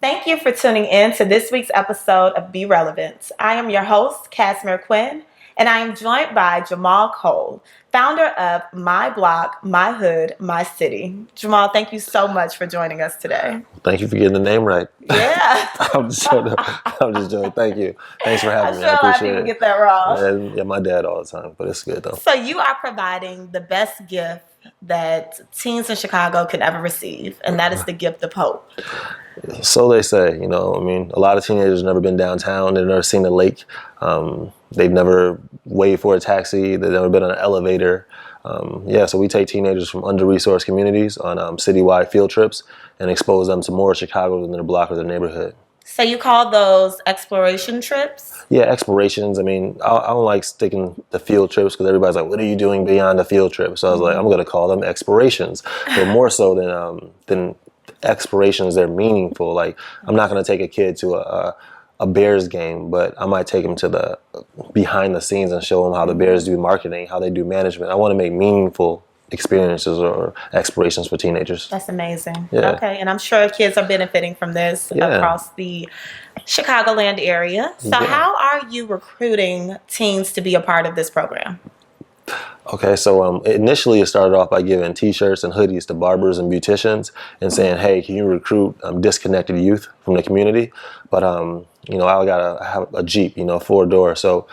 Thank you for tuning in to this week's episode of Be Relevant. I am your host, Casimir Quinn, and I am joined by Jahmal Cole, founder of My Block, My Hood, My City. Jahmal, thank you so much for joining us today. Thank you for getting the name right. Yeah. I'm just joking. Thank you. Thanks for having me. I'm sure I a lot of appreciate people it. get that wrong. Yeah, my dad all the time, but it's good though. So you are providing the best gift that teens in Chicago could ever receive, and that is the gift of hope. So they say, a lot of teenagers have never been downtown. They've never seen the lake. They've never waited for a taxi. They've never been on an elevator. So we take teenagers from under-resourced communities on citywide field trips and expose them to more Chicago than their block or their neighborhood. So you call those exploration trips? Yeah, explorations. I don't like sticking to field trips because everybody's like, what are you doing beyond the field trip? So I was like, I'm going to call them explorations. But more so than explorations, they're meaningful. Like, I'm not going to take a kid to a Bears game, but I might take them to the behind the scenes and show them how the Bears do marketing, how they do management. I want to make meaningful experiences or explorations for teenagers. That's amazing. Yeah. Okay, and I'm sure kids are benefiting from this across the Chicagoland area. So how are you recruiting teens to be a part of this program? Okay, so initially it started off by giving T-shirts and hoodies to barbers and beauticians and saying, hey, can you recruit disconnected youth from the community? But, I have a Jeep, 4-door. So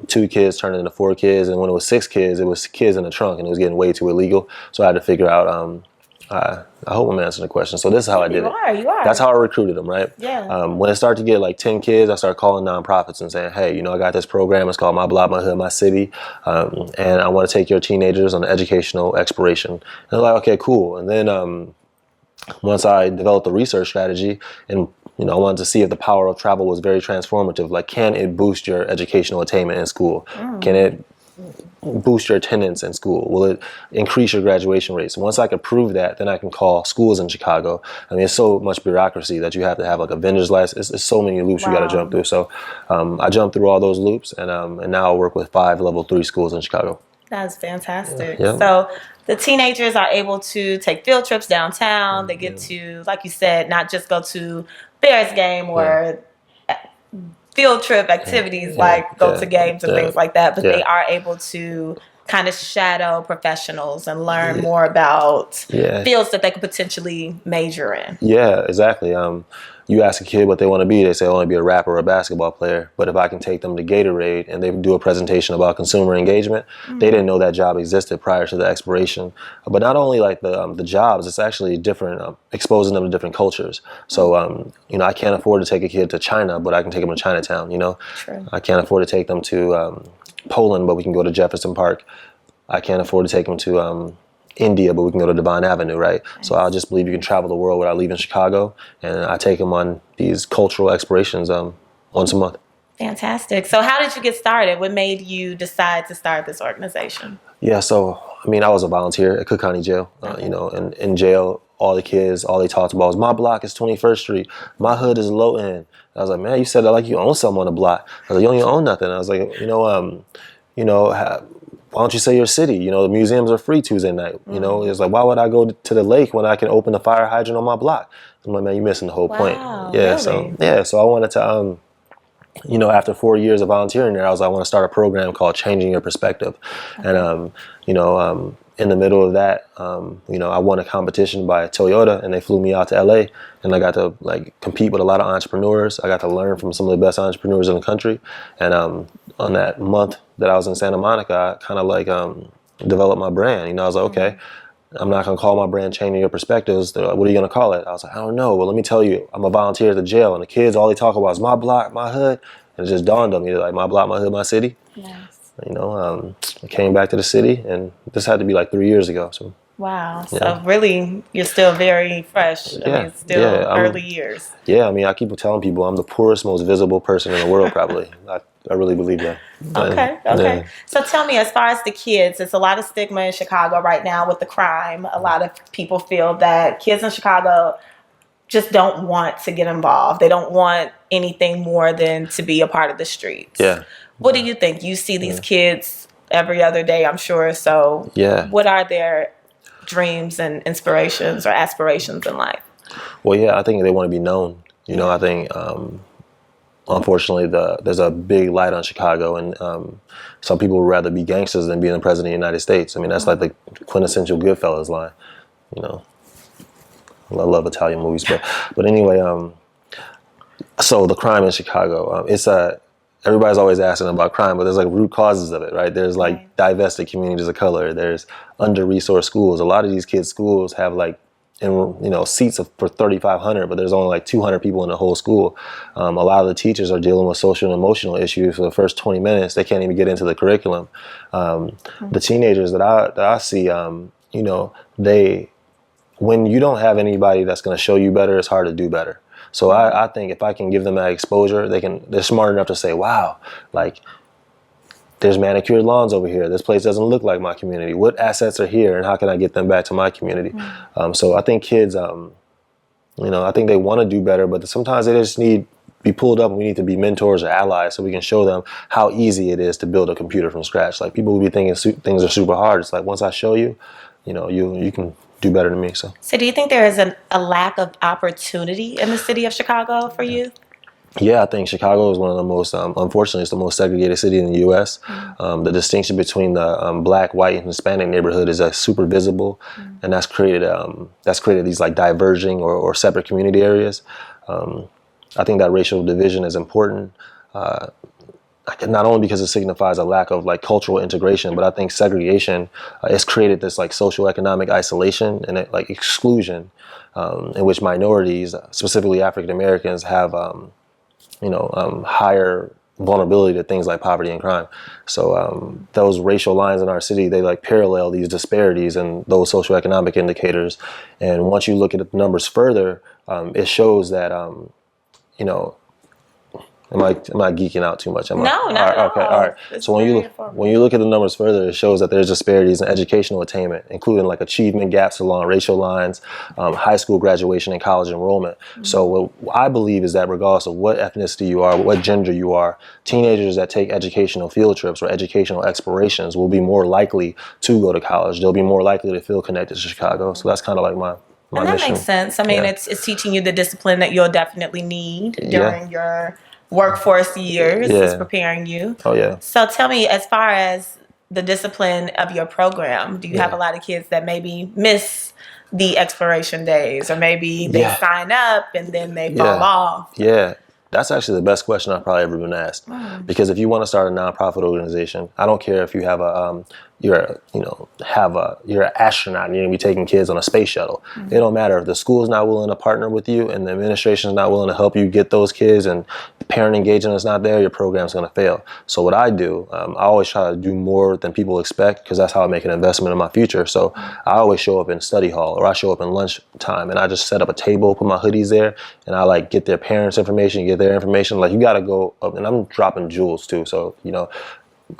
2 kids turned into 4 kids. And when it was 6 kids, it was kids in the trunk and it was getting way too illegal. So I had to figure out, I hope I'm answering the question. So this is how I did it. You are. That's how I recruited them, right? Yeah. When it started to get like 10 kids, I started calling nonprofits and saying, hey, I got this program. It's called My Block, My Hood, My City. And I want to take your teenagers on an educational exploration. And they're like, okay, cool. And then once I developed the research strategy and I wanted to see if the power of travel was very transformative. Like, can it boost your educational attainment in school? Can it boost your attendance in school? Will it increase your graduation rates? Once I could prove that, then I can call schools in Chicago. It's so much bureaucracy that you have to have like a vendor's license. It's so many loops you got to jump through. So I jumped through all those loops, and now I work with 5 level 3 schools in Chicago. That's fantastic. Yeah. So the teenagers are able to take field trips downtown. They get to, like you said, not just go to Bears game or field trip activities like go to games and things like that, but they are able to kind of shadow professionals and learn more about fields that they could potentially major in. Yeah, exactly. You ask a kid what they want to be, they say, I want to be a rapper or a basketball player. But if I can take them to Gatorade and they do a presentation about consumer engagement, they didn't know that job existed prior to the exploration. But not only like the jobs, it's actually different, exposing them to different cultures. So, I can't afford to take a kid to China, but I can take them to Chinatown, True. I can't afford to take them to Poland, but we can go to Jefferson Park. I can't afford to take them to India, but we can go to Devine Avenue, right? Nice. So I just believe you can travel the world without leaving Chicago, and I take them on these cultural explorations once a month. Fantastic. So how did you get started? What made you decide to start this organization? Yeah, so I was a volunteer at Cook County Jail. In jail, all the kids, all they talked about was, my block is 21st Street, my hood is low end. I was like, man, you said that like you own something on the block. I was like, you don't even own nothing. I was like, why don't you say your city? The museums are free Tuesday night. It's like, why would I go to the lake when I can open the fire hydrant on my block? I'm like, man, you're missing the whole point. Yeah, really? So I wanted to, after 4 years of volunteering there, I want to start a program called Changing Your Perspective. Okay. And, in the middle of that, I won a competition by Toyota, and they flew me out to LA, and I got to compete with a lot of entrepreneurs. I got to learn from some of the best entrepreneurs in the country. And on that month that I was in Santa Monica, I kind of developed my brand. I was like, okay, I'm not going to call my brand Changing Your Perspectives. They're like, what are you going to call it? I was like, I don't know. Well, let me tell you, I'm a volunteer at the jail, and the kids, all they talk about is my block, my hood. And it just dawned on me, like, my block, my hood, my city. Nice. I came back to the city, and this had to be like 3 years ago. So. Wow. So really, you're still very fresh. Still early years. Yeah, I keep telling people I'm the poorest, most visible person in the world, probably. I really believe that. Okay. Yeah. So tell me, as far as the kids, it's a lot of stigma in Chicago right now with the crime. A lot of people feel that kids in Chicago just don't want to get involved. They don't want anything more than to be a part of the streets. Yeah. What do you think? You see these kids every other day, I'm sure. So what are their dreams and inspirations or aspirations in life? Well, yeah, I think they want to be known. You know, I think unfortunately there's a big light on Chicago, and some people would rather be gangsters than being the president of the United States. I mean, that's like the quintessential Goodfellas line. You know, I love Italian movies, but anyway, so the crime in Chicago, everybody's always asking about crime, but there's like root causes of it, right? There's like divested communities of color. There's under-resourced schools. A lot of these kids' schools have like, seats for 3,500, but there's only like 200 people in the whole school. A lot of the teachers are dealing with social and emotional issues for the first 20 minutes. They can't even get into the curriculum. The teenagers that I see, when you don't have anybody that's going to show you better, it's hard to do better. So I think if I can give them that exposure, they're smart enough to say, wow, like there's manicured lawns over here. This place doesn't look like my community. What assets are here and how can I get them back to my community? So I think kids, I think they want to do better, but sometimes they just need to be pulled up and we need to be mentors or allies so we can show them how easy it is to build a computer from scratch. Like people will be thinking things are super hard. It's like once I show you, you can do better than me. So do you think there is a lack of opportunity in the city of Chicago for youth? Yeah, I think Chicago is one of the most, unfortunately, it's the most segregated city in the U.S. The distinction between the black, white, and Hispanic neighborhood is super visible, and that's created these like diverging or separate community areas. I think that racial division is important. Not only because it signifies a lack of like cultural integration, but I think segregation has created this like social economic isolation and like exclusion in which minorities, specifically African Americans, have higher vulnerability to things like poverty and crime. So those racial lines in our city, they like parallel these disparities and those socioeconomic indicators. And once you look at the numbers further, it shows that Am I geeking out too much? No, not at all. Okay, all right. So when you look at the numbers further, it shows that there's disparities in educational attainment, including like achievement gaps along racial lines, high school graduation, and college enrollment. So what I believe is that regardless of what ethnicity you are, what gender you are, teenagers that take educational field trips or educational explorations will be more likely to go to college. They'll be more likely to feel connected to Chicago. So that's kind of like my and that mission. Makes sense. I mean, it's teaching you the discipline that you'll definitely need during your workforce years. Is preparing you. Oh yeah. So tell me, as far as the discipline of your program, do you have a lot of kids that maybe miss the exploration days, or maybe they sign up and then they fall off? Yeah. That's actually the best question I've probably ever been asked. Because if you want to start a nonprofit organization, I don't care if you have you're an astronaut and you're gonna be taking kids on a space shuttle. It don't matter if the school's not willing to partner with you and the administration's not willing to help you get those kids and the parent engagement is not there, your program's gonna fail. So what I do, I always try to do more than people expect because that's how I make an investment in my future. So I always show up in study hall or I show up in lunch time and I just set up a table, put my hoodies there, and I like get their parents' information, get their information. Like you gotta go up, and I'm dropping jewels too. So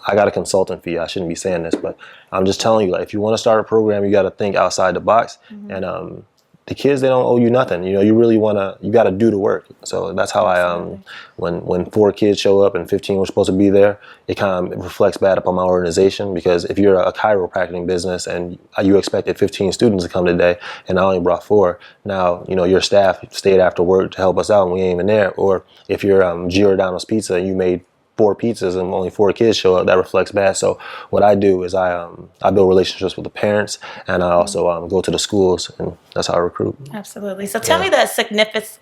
I got a consultant fee. I shouldn't be saying this, but I'm just telling you, like, if you want to start a program, you got to think outside the box. And the kids, they don't owe you nothing. You got to do the work. So that's how when 4 kids show up and 15 were supposed to be there, it kind of reflects bad upon my organization, because if you're a chiropractic business and you expected 15 students to come today and I only brought 4, now, your staff stayed after work to help us out and we ain't even there. Or if you're Giordano's Pizza and you made 4 pizzas and only 4 kids show up, that reflects bad. So what I do is I build relationships with the parents, and I also go to the schools, and that's how I recruit. Absolutely. So tell me the significance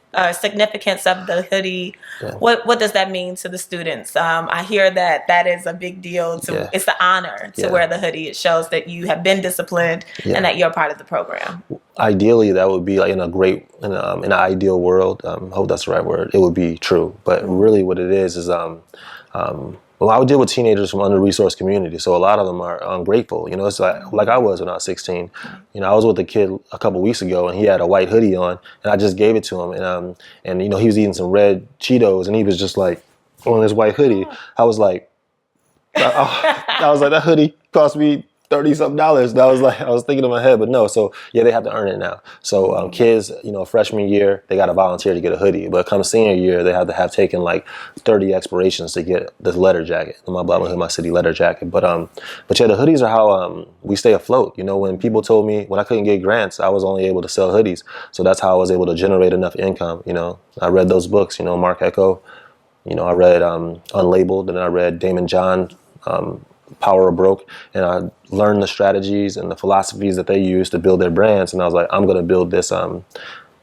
of the hoodie. What does that mean to the students? I hear that is a big deal. It's the honor to wear the hoodie. It shows that you have been disciplined and that you're part of the program. Ideally, that would be like in an ideal world. Hope that's the right word. It would be true, but really, what it is well, I would deal with teenagers from under-resourced communities, so a lot of them are ungrateful. It's like I was when I was 16. I was with a kid a couple weeks ago, and he had a white hoodie on, and I just gave it to him, and he was eating some red Cheetos, and he was just like on this white hoodie. I was like, that hoodie cost me $30-something. And I was thinking in my head, but no. So yeah, they have to earn it now. So kids, freshman year, they got to volunteer to get a hoodie. But come senior year, they have to have taken like 30 expirations to get this letter jacket, my Black My Hood, My City letter jacket. But yeah, the hoodies are how we stay afloat. When people told me when I couldn't get grants, I was only able to sell hoodies. So that's how I was able to generate enough income. I read those books. Mark Ecko. I read Unlabeled, and I read Damon John. Power of Broke, and I learned the strategies and the philosophies that they use to build their brands. And I was like, I'm going to build this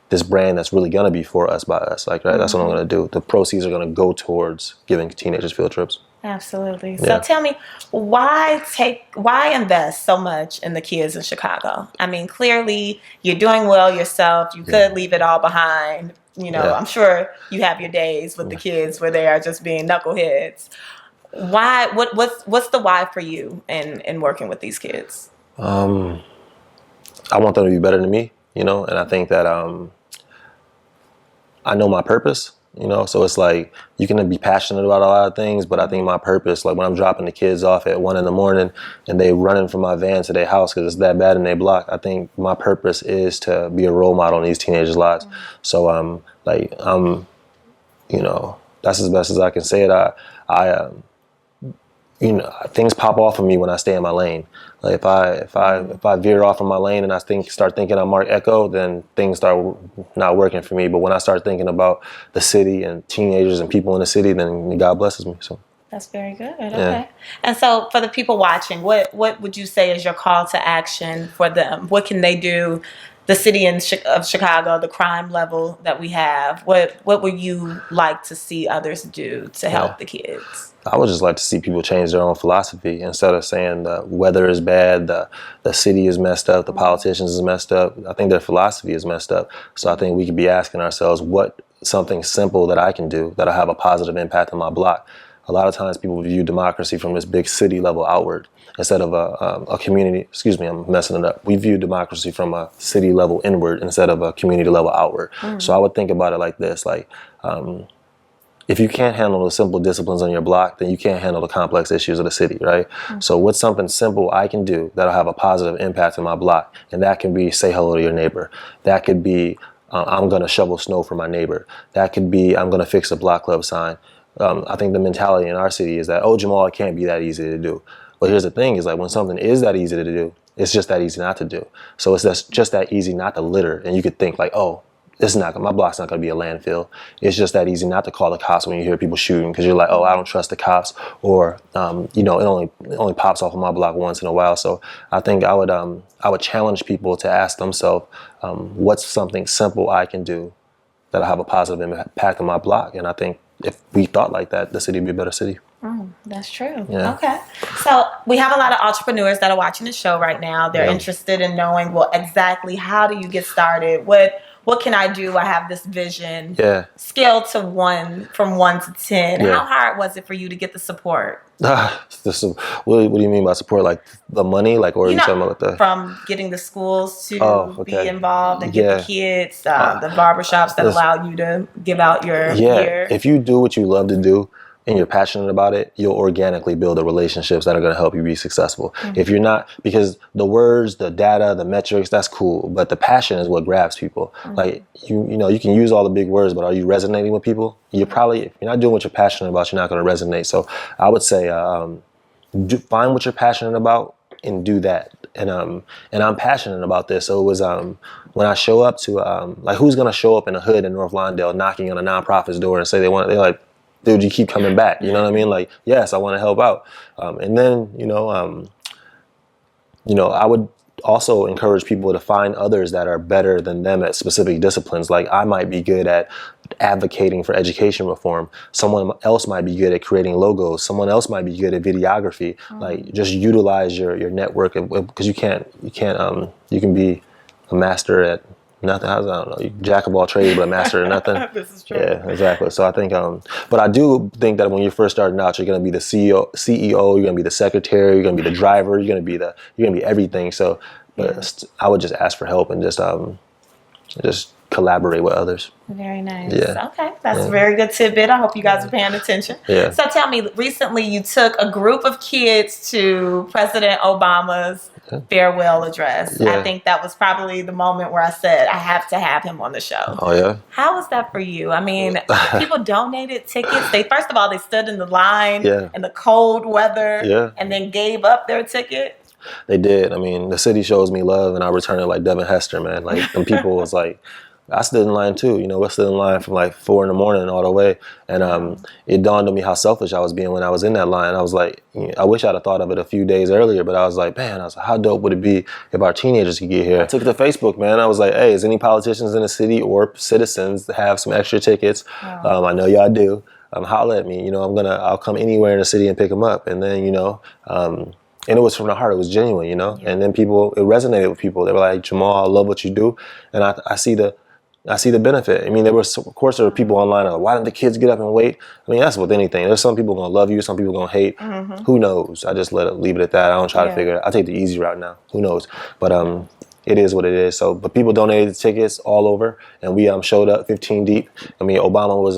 this brand that's really going to be for us, by us. Like, right, that's what I'm going to do. The proceeds are going to go towards giving teenagers field trips. Absolutely. Yeah. So tell me, why invest so much in the kids in Chicago? I mean, clearly you're doing well yourself. You could leave it all behind. I'm sure you have your days with the kids where they are just being knuckleheads. Why? What's the why for you in working with these kids? I want them to be better than me, and I think that I know my purpose, so it's like you can be passionate about a lot of things, but I think my purpose, like when I'm dropping the kids off at 1 a.m. and they running from my van to their house because it's that bad in their block, I think my purpose is to be a role model in these teenagers' lives. So that's as best as I can say it. Things pop off of me when I stay in my lane. Like if I veer off from my lane and I start thinking I'm Mark Ecko, then things start not working for me. But when I start thinking about the city and teenagers and people in the city, then God blesses me. So that's very good. Okay. And so for the people watching, what would you say is your call to action for them? What can they do? The city of Chicago, the crime level that we have, what would you like to see others do to help the kids? I would just like to see people change their own philosophy instead of saying the weather is bad, the city is messed up, the politicians is messed up. I think their philosophy is messed up. So I think we could be asking ourselves, what something simple that I can do that'll have a positive impact on my block. A lot of times people view democracy from this big city level outward instead of a community. Excuse me, I'm messing it up. We view democracy from a city level inward instead of a community level outward. So I would think about it like this, like, if you can't handle the simple disciplines on your block, then you can't handle the complex issues of the city, right? So what's something simple I can do that'll have a positive impact on my block? And that can be say hello to your neighbor. That could be I'm going to shovel snow for my neighbor. That could be I'm going to fix a block club sign. I think the mentality in our city is that, oh, Jahmal, it can't be that easy to do. But here's the thing is like when something is that easy to do, it's just that easy not to do. So it's just that easy not to litter. And you could think like, oh, my block's not going to be a landfill. It's just that easy not to call the cops when you hear people shooting because you're like, oh, I don't trust the cops, or it only pops off of my block once in a while. So I think I would challenge people to ask themselves, what's something simple I can do that'll have a positive impact on my block? And I think if we thought like that, the city would be a better city. That's true. Yeah. Okay. So we have a lot of entrepreneurs that are watching the show right now. They're interested in knowing, well, exactly how do you get started? What can I do? I have this vision. Yeah. Scale to 1 from 1 to 10. Yeah. How hard was it for you to get the support? What do you mean by support? Like the money? Like, or are you talking about the from getting the schools to be involved and get the kids, the barbershops that allow you to give out your gear? If you do what you love to do and you're passionate about it, you'll organically build the relationships that are going to help you be successful. If you're not, because the words, the data, the metrics, that's cool, but the passion is what grabs people. Like you can use all the big words, but are you resonating with people? If you're not doing what you're passionate about, you're not going to resonate. So I would say find what you're passionate about and do that. And I'm passionate about this. So it was when I show up to like, who's going to show up in a hood in North Lawndale knocking on a nonprofit's door and say they're like, dude, you keep coming back. You know what I mean? Like, yes, I want to help out. And then, I would also encourage people to find others that are better than them at specific disciplines. Like I might be good at advocating for education reform. Someone else might be good at creating logos. Someone else might be good at videography. Like just utilize your network, because you can be a master at nothing. I don't know. You jack of all trades, but a master at nothing. This is true. Yeah, exactly. So I think, but I do think that when you're first starting out, you're going to be the CEO. You're going to be the secretary. You're going to be the driver. You're going to be everything. So, but I would just ask for help and just collaborate with others. Very nice. Yeah. Okay, that's a very good tidbit. I hope you guys are paying attention. Yeah. So tell me, recently you took a group of kids to President Obama's farewell address. Yeah. I think that was probably the moment where I said, I have to have him on the show. Oh, yeah? How was that for you? I mean, people donated tickets. They first of all, they stood in the line in the cold weather and then gave up their ticket. They did. I mean, the city shows me love, and I return it like Devin Hester, man. Like, and people was like, I stood in line too. You know, I stood in line from like 4 a.m. all the way. And it dawned on me how selfish I was being when I was in that line. I was like, I wish I'd have thought of it a few days earlier, but I was like, man, how dope would it be if our teenagers could get here? I took it to Facebook, man. I was like, hey, is any politicians in the city or citizens that have some extra tickets? I know y'all do. Holla at me. You know, I'll come anywhere in the city and pick them up. And then, you know, and it was from the heart. It was genuine, you know. And then it resonated with people. They were like, Jahmal, I love what you do, and I see the benefit. I mean, there were people online like, why didn't the kids get up and wait? I mean, that's with anything. There's some people gonna love you, some people gonna hate. Who knows? I just leave it at that. I don't try to figure it out. I take the easy route now. Who knows? But it is what it is. So, but people donated tickets all over, and we showed up 15 deep. I mean, Obama was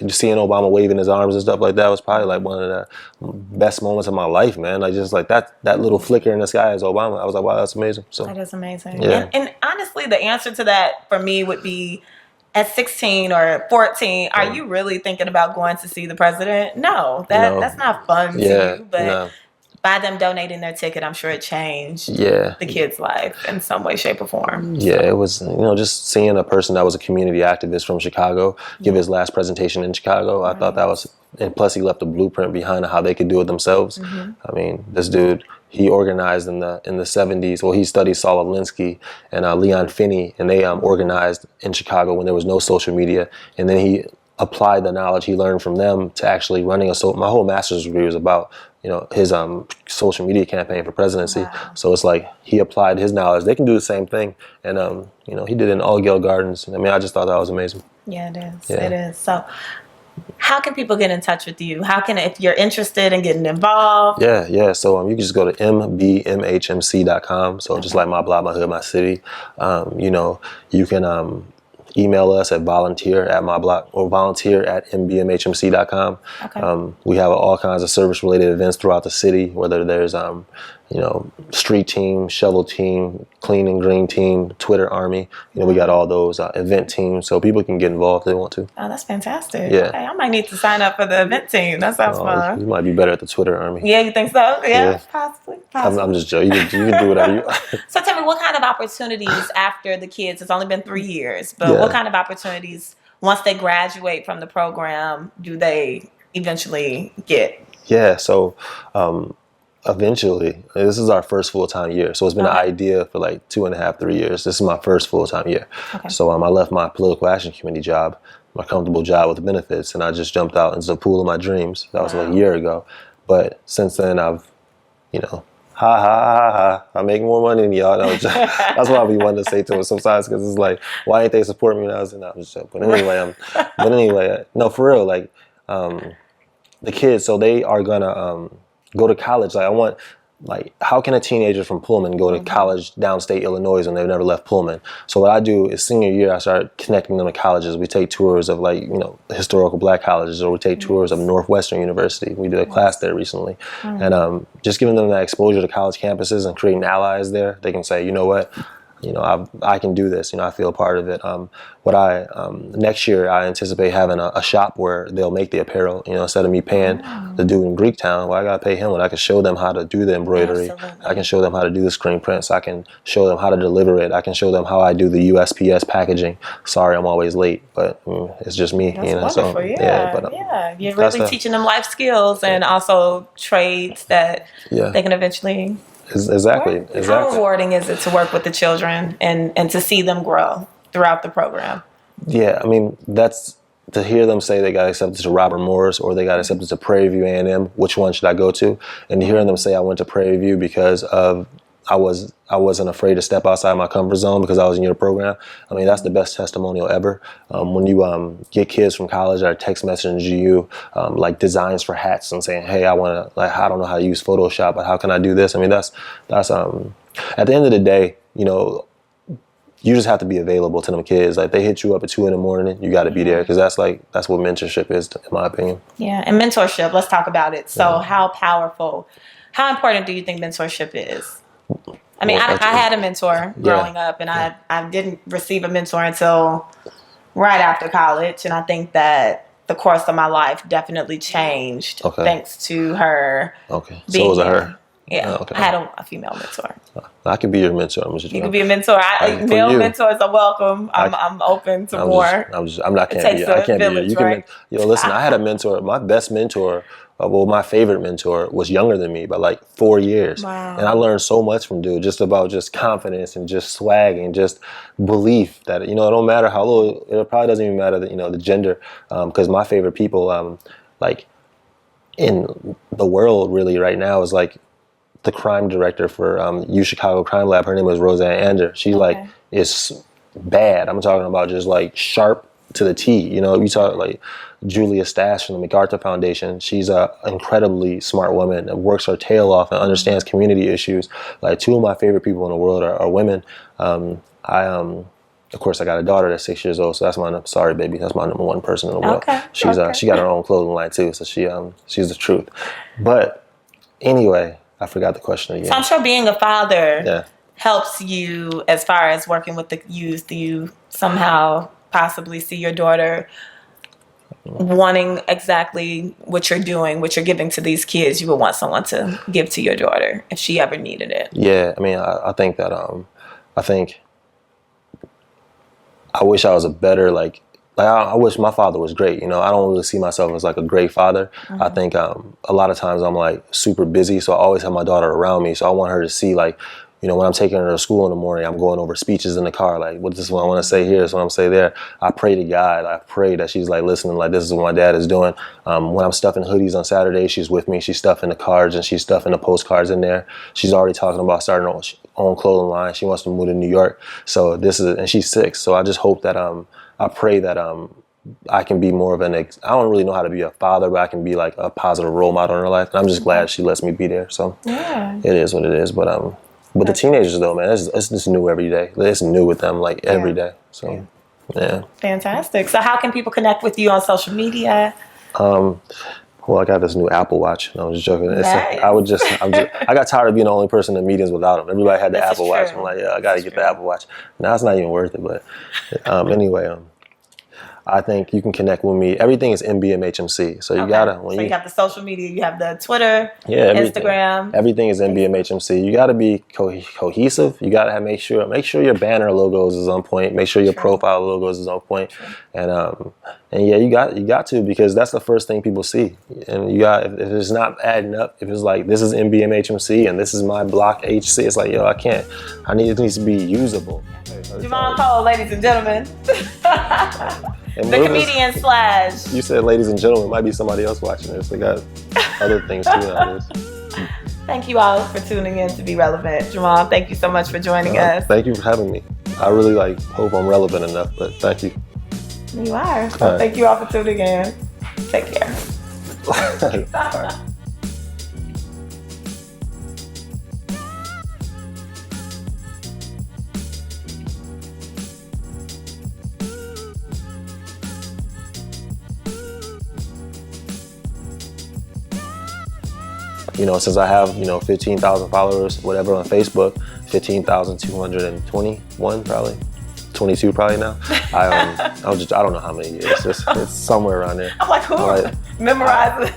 just seeing Obama waving his arms and stuff like that was probably like one of the best moments of my life, man. Like just like that little flicker in the sky as Obama. I was like, wow, that's amazing. So that is amazing. Yeah. And honestly, the answer to that for me would be at 16 or 14, are you really thinking about going to see the president? No, that's not fun to you. But by them donating their ticket, I'm sure it changed the kid's life in some way, shape, or form. Yeah, it was, just seeing a person that was a community activist from Chicago give his last presentation in Chicago. I thought that was, and plus he left a blueprint behind how they could do it themselves. I mean, this dude, he organized in the 70s. Well, he studied Saul Alinsky and Leon Finney, and they organized in Chicago when there was no social media. And then he applied the knowledge he learned from them to actually running my whole master's degree was about his social media campaign for presidency. Wow. So it's like he applied his knowledge. They can do the same thing, and he did it in All Gale Gardens. I mean, I just thought that was amazing. Yeah, it is. Yeah. It is. So, how can people get in touch with you? How can, if you're interested in getting involved? Yeah. So you can just go to MBMHMC.com. So just like my block, my hood, my city. You can email us at volunteer@myblock or volunteer@mbmhmc.com. Okay. We have all kinds of service-related events throughout the city, whether there's street team, shovel team, clean and green team, Twitter army. We got all those event teams, so people can get involved if they want to. Oh, that's fantastic. Yeah. Okay, I might need to sign up for the event team. That sounds fun. You might be better at the Twitter army. Yeah, you think so? Yeah. Possibly. I'm just joking. You can do whatever you So tell me, what kind of opportunities after the kids, it's only been 3 years, but what kind of opportunities once they graduate from the program do they eventually get? Yeah, so eventually, this is our first full-time year. So it's been an idea for like 2.5, 3 years. This is my first full-time year. Okay. So I left my political action committee job, my comfortable job with benefits, and I just jumped out into the pool of my dreams. That was like a year ago. But since then, I've, I'm making more money than y'all. That's what I be wanting to say to them sometimes, because it's like, why ain't they support me when I was in that? I'm just joking. But anyway, no, for real, like the kids, so they are gonna go to college. How can a teenager from Pullman go to college downstate Illinois when they've never left Pullman? So what I do is senior year, I start connecting them to colleges. We take tours of historical black colleges, or we take tours of Northwestern University. We did a class there recently. And just giving them that exposure to college campuses and creating allies there. They can say, you know what? I can do this. I feel part of it. Next year I anticipate having a shop where they'll make the apparel. Instead of me paying the dude in Greektown, I gotta pay him. When I can show them how to do the embroidery, I can show them how to do the screen prints. I can show them how to deliver it. I can show them how I do the USPS packaging. Sorry, I'm always late, but it's just me. That's wonderful. You're really teaching them life skills and also trades that they can eventually. Exactly. How rewarding is it to work with the children and to see them grow throughout the program? Yeah, I mean, that's to hear them say they got accepted to Robert Morris or they got accepted to Prairie View A&M. Which one should I go to? And hearing them say I went to Prairie View because of I wasn't afraid to step outside my comfort zone because I was in your program. I mean, that's the best testimonial ever. When you get kids from college that are text messaging you like designs for hats and saying, "Hey, I don't know how to use Photoshop, but how can I do this?" I mean, that's at the end of the day, you just have to be available to them kids. Like they hit you up at 2 a.m, you got to be there, because that's what mentorship is, in my opinion. Yeah, and mentorship. Let's talk about it. So, how powerful, how important do you think mentorship is? I mean, I had a mentor growing up, and I didn't receive a mentor until right after college, and I think that the course of my life definitely changed thanks to her. Okay, so was it her? Yeah, I had a female mentor. I could be your mentor. You could be a mentor. Male mentors are welcome. I'm open to more. I can't be you. Right? Listen, I had a mentor. My best mentor, my favorite mentor, was younger than me by like 4 years. Wow. And I learned so much from dude, just about just confidence and just swag and just belief that, it don't matter how little, it probably doesn't even matter the gender, because my favorite people, like in the world really right now is like the crime director for U Chicago Crime Lab. Her name was Roseanne Ander. She like is bad. I'm talking about just like sharp to the T. You talk like Julia Stash from the MacArthur Foundation. She's a incredibly smart woman that works her tail off and understands community issues. Like two of my favorite people in the world are women. Of course, I got a daughter that's 6 years old, so that's sorry, baby, that's my number one person in the world. She got her own clothing line too, so she's the truth. But anyway, I forgot the question again. So I'm sure being a father helps you as far as working with the youth. Do you somehow possibly see your daughter wanting exactly what you're doing, what you're giving to these kids? You would want someone to give to your daughter if she ever needed it. Yeah, I mean, I think that I wish I was a better I wish my father was great. I don't really see myself as like a great father. Mm-hmm. I think a lot of times I'm like super busy, so I always have my daughter around me. So I want her to see when I'm taking her to school in the morning, I'm going over speeches in the car. Like, what this is what I want to say here, this is what I'm say there. I pray to God. I pray that she's like listening, like this is what my dad is doing. When I'm stuffing hoodies on Saturday, she's with me. She's stuffing the cards and she's stuffing the postcards in there. She's already talking about starting her own clothing line. She wants to move to New York. So and she's 6. So I just hope that I pray that I can be more of I don't really know how to be a father, but I can be like a positive role model in her life. And I'm just glad she lets me be there. So it is what it is. But the teenagers though, man, it's just new every day. It's new with them like every day. So yeah. Fantastic. So how can people connect with you on social media? Well, I got this new Apple Watch. No, I'm just joking. Nice. I got tired of being the only person in meetings without them. Everybody had the Apple Watch. I'm like, I got to get the Apple Watch. Now it's not even worth it. But anyway, I think you can connect with me. Everything is MBMHMC. So you gotta you got the social media, you have the Twitter, Instagram. Everything is MBMHMC. You gotta be cohesive. You gotta make sure your banner logos is on point. Make sure your profile logos is on point. And yeah, you got to, because that's the first thing people see. And if it's not adding up, if it's like this is MBMHMC and this is my block HC, it's like I can't. It needs to be usable. Jahmal Cole, ladies and gentlemen. The comedian slash. You said ladies and gentlemen, might be somebody else watching this. They got other things too nowadays. Thank you all for tuning in to Be Relevant. Jahmal, thank you so much for joining us. Thank you for having me. I really hope I'm relevant enough, but thank you. You are. So thank you all for tuning in. Take care. Since I have 15,000 followers, whatever, on Facebook, 15,221 probably. 22 probably now. I don't know how many years. It's somewhere around there. I'm like, who? Memorize it.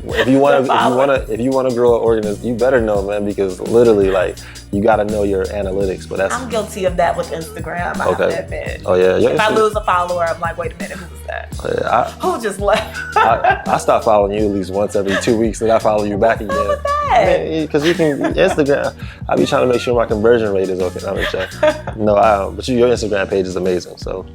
If you want to grow an organization, you better know, man, because literally, you got to know your analytics. But I'm guilty of that with Instagram. I have to admit. Oh yeah. If I lose a follower, I'm like, wait a minute, who was that? Who just left? I stop following you at least once every 2 weeks, and I follow you back again. What's with that? Because you can Instagram. I be trying to make sure my conversion rate is okay. No, but your Instagram page is amazing. So.